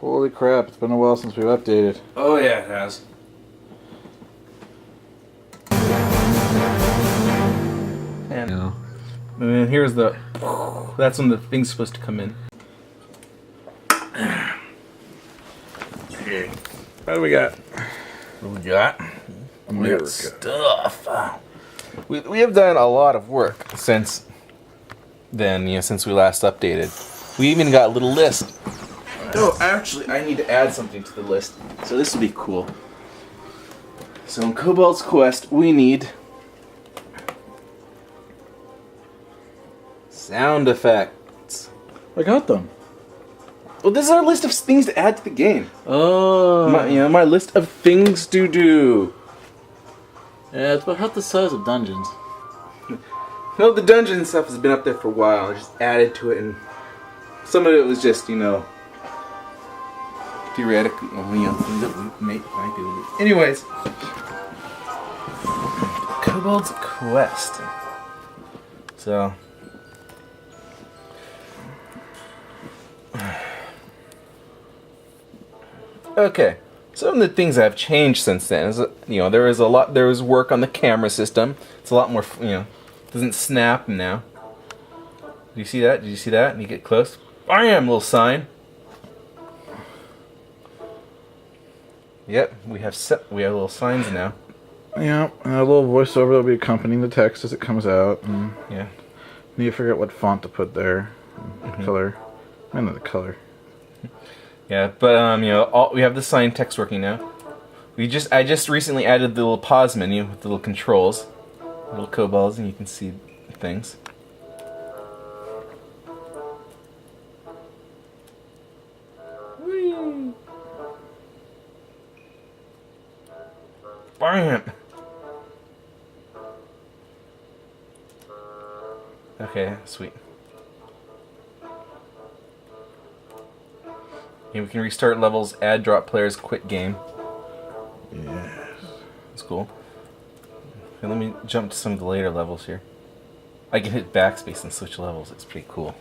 Holy crap, it's been a while since we've updated. Oh yeah, it has. And then here's the... That's when the thing's supposed to come in. Okay. What do we got? What we got? We There got we go. stuff. We have done a lot of work since then, since we last updated. We even got a little list. Oh, actually, I need to add something to the list. So this will be cool. So in Cobalt's Quest, we need sound effects. I got them. Well, this is our list of things to add to the game. Oh. My list of things to do. Yeah, it's about half the size of dungeons. No, the dungeon stuff has been up there for a while. I just added to it, and some of it was just, theoretically, things that we might do. Anyways, Cobalt's Quest. So, okay. Some of the things that have changed since then is, there was work on the camera system. It's a lot more, doesn't snap now. Do you see that? Did you see that? And you get close. Bam! Little sign. Yep, we have little signs now. Yeah, and a little voiceover that'll be accompanying the text as it comes out. And Yeah. need to figure out what font to put there. Color. I know the color. Yeah, but we have the sign text working now. I just recently added the little pause menu with the little controls, little cobalts, and you can see things. Whee! Bam! Okay, sweet. And we can restart levels, add drop players, quit game. Yes. That's cool. Okay, let me jump to some of the later levels here. I can hit backspace and switch levels. It's pretty cool.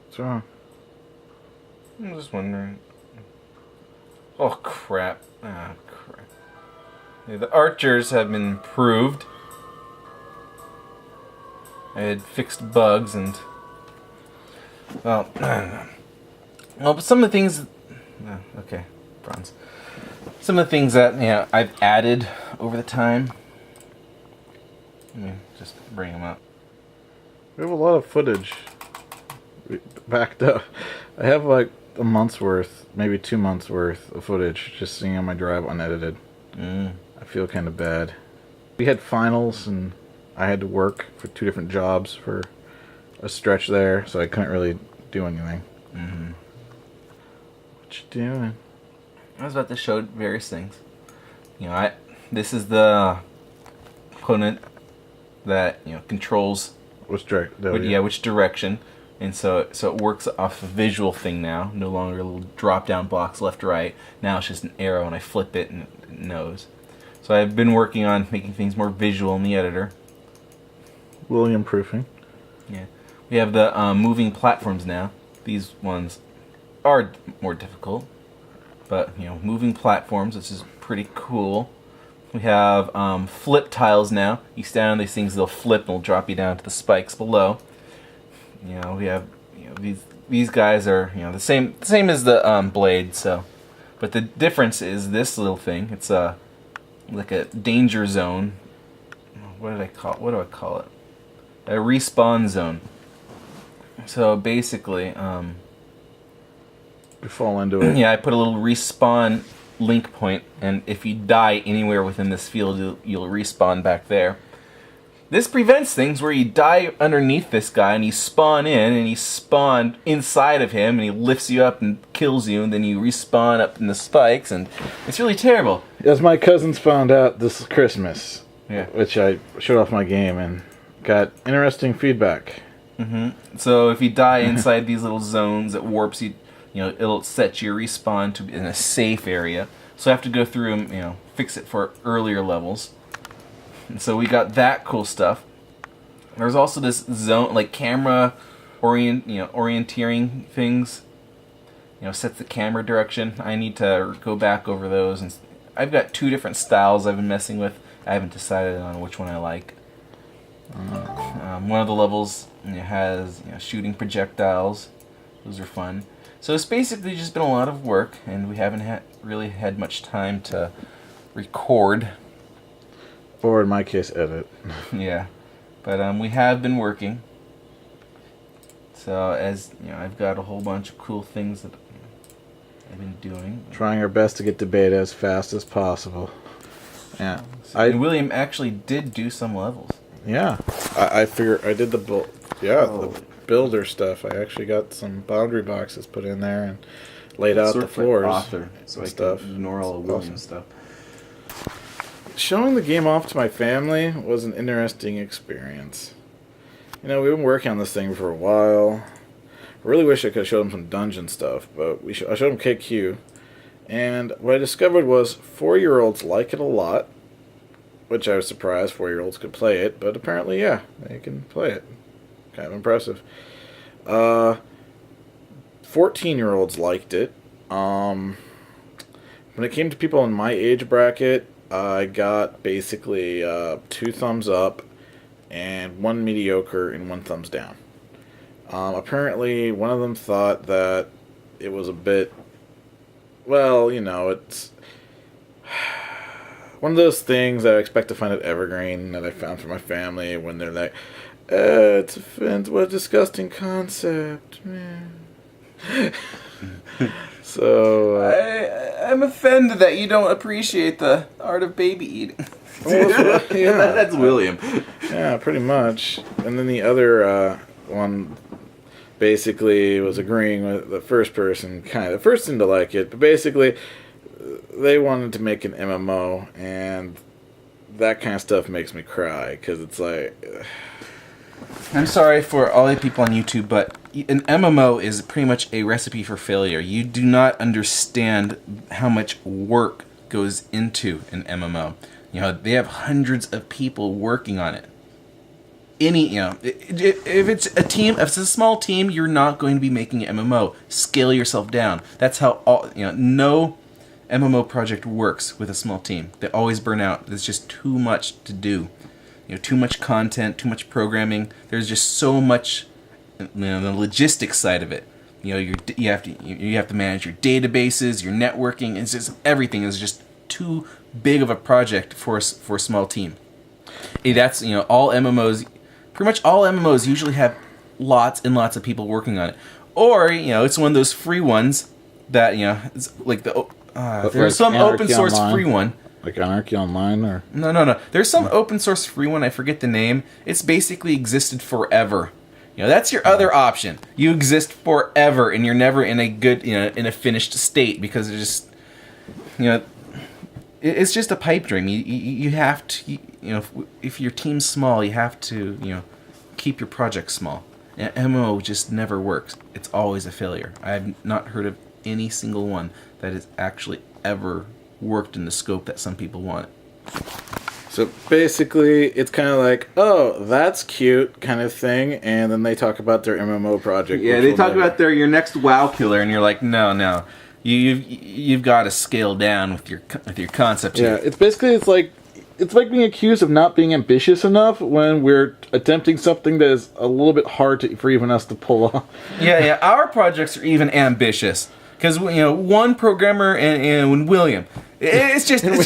What's wrong? I'm just wondering. Oh crap! Ah crap! Yeah, the archers have been improved. I had fixed bugs and well, but some of the things. Okay, bronze. Some of the things that I've added over the time. Let me just bring them up. We have a lot of footage backed up. I have like a month's worth, maybe 2 months worth of footage just sitting on my drive unedited. I feel kind of bad. We had finals and I had to work for 2 different jobs for a stretch there, so I couldn't really do anything. What you doing? I was about to show various things. This is the component that controls Which direction? which direction, and so it works off a visual thing now. No longer a little drop down box left right. Now it's just an arrow, and I flip it and it knows. So I've been working on making things more visual in the editor. William proofing. Yeah, we have the moving platforms now. These ones are more difficult, but moving platforms, which is pretty cool. We have flip tiles now. You stand on these things, they'll flip and they'll drop you down to the spikes below. We have these guys are the same as the blade. So, but the difference is this little thing. It's like a danger zone. What do I call it? A respawn zone. So basically, You fall into it. yeah, I put a little respawn link point, and if you die anywhere within this field, you'll respawn back there. This prevents things where you die underneath this guy, and you spawn in, and you spawn inside of him, and he lifts you up and kills you, and then you respawn up in the spikes, and it's really terrible. As my cousins found out this Christmas, Yeah. which I showed off my game and got interesting feedback. So if you die inside these little zones, it warps you. It'll set your respawn to in a safe area. so I have to go through and fix it for earlier levels. And so we got that cool stuff. There's also this zone, like camera orienteering things. Sets the camera direction. I need to go back over those, and I've got 2 different styles I've been messing with. I haven't decided on which one I like. One of the levels has shooting projectiles. Those are fun. So it's basically just been a lot of work, and we haven't really had much time to record. Or in my case, edit. Yeah, but we have been working. So as I've got a whole bunch of cool things that I've been doing. Trying our best to get to beta as fast as possible. Yeah. And William actually did do some levels. Yeah. I figure I did the builder stuff. I actually got some boundary boxes put in there and laid out the floors. Author, so stuff. I can ignore all the William stuff. Showing the game off to my family was an interesting experience. We've been working on this thing for a while. I really wish I could have showed them some dungeon stuff, but I showed them KQ. And what I discovered was 4-year-olds like it a lot, which I was surprised 4-year-olds could play it, but apparently, yeah, they can play it. Kind of impressive. 14-year-olds liked it. When it came to people in my age bracket, I got basically 2 thumbs up and 1 mediocre and 1 thumbs down. Apparently, one of them thought that it was a bit, it's one of those things that I expect to find at Evergreen that I found for my family when they're like, it's what a disgusting concept, man. So I'm offended that you don't appreciate the art of baby eating. Well, yeah, that's William. Yeah, pretty much. And then the other one basically was agreeing with the first person, kind of. The first seemed to like it, but basically they wanted to make an MMO, and that kind of stuff makes me cry, because it's like... I'm sorry for all the people on YouTube, but an MMO is pretty much a recipe for failure. You do not understand how much work goes into an MMO. They have hundreds of people working on it. If it's a team, if it's a small team, you're not going to be making an MMO. Scale yourself down. That's how no MMO project works with a small team. They always burn out. There's just too much to do. Too much content, too much programming. There's just so much, the logistics side of it. You have to manage your databases, your networking. It's just everything is just too big of a project for a small team. That's all MMOs. Pretty much all MMOs usually have lots and lots of people working on it, or it's one of those free ones that it's like there's some open source free one. Like Anarchy Online, or no. There's some open source free one. I forget the name. It's basically existed forever. That's your other option. You exist forever, and you're never in a good, in a finished state, because it's just, it's just a pipe dream. You have to, if your team's small, you have to, keep your project small. MMO just never works. It's always a failure. I have not heard of any single one that has actually ever worked in the scope that some people want. So basically, it's kind of like, oh, that's cute kind of thing, and then they talk about their MMO project. Yeah, they talk about your next WoW killer, and you're like, no, you've got to scale down with your concept. Yeah, it's like being accused of not being ambitious enough when we're attempting something that is a little bit hard for even us to pull off. Yeah, our projects are even ambitious. Because, one programmer and William, it's just hard.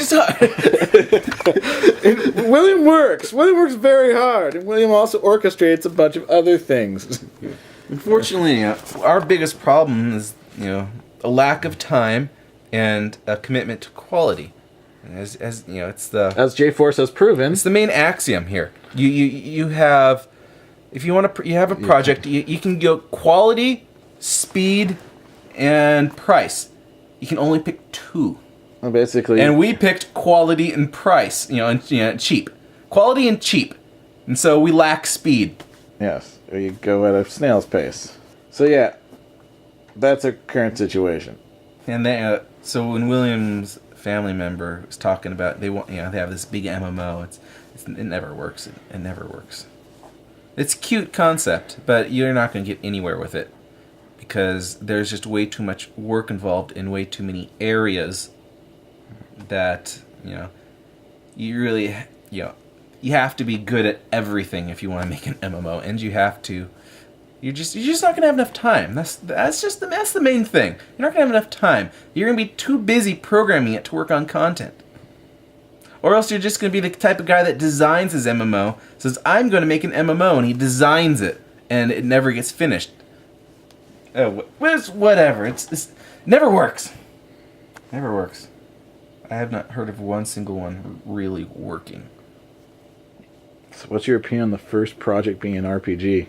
And William works very hard, and William also orchestrates a bunch of other things. Unfortunately, our biggest problem is, a lack of time and a commitment to quality. As J-Force has proven, it's the main axiom here. You have, if you want to, you have a project, you can go quality, speed, and price. You can only pick 2. Well, basically. And we picked quality and price, and cheap. Quality and cheap. And so we lack speed. Yes, you go at a snail's pace. So yeah, that's our current situation. And so when William's family member was talking about they have this big MMO. It never works. It never works. It's a cute concept, but you're not going to get anywhere with it because there's just way too much work involved in way too many areas that you really you have to be good at everything if you want to make an MMO, and you're just not gonna have enough time. That's the main thing. You're not gonna have enough time. You're gonna be too busy programming it to work on content, or else you're just gonna be the type of guy that designs his MMO, says I'm gonna make an MMO, and he designs it, and it never gets finished. Whatever. It's never works. Never works. I have not heard of one single one really working. So what's your opinion on the first project being an RPG?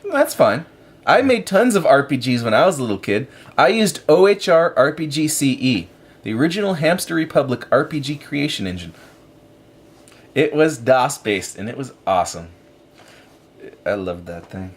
That's fine. I made tons of RPGs when I was a little kid. I used OHR RPG CE, the original Hamster Republic RPG creation engine. It was DOS based and it was awesome. I loved that thing.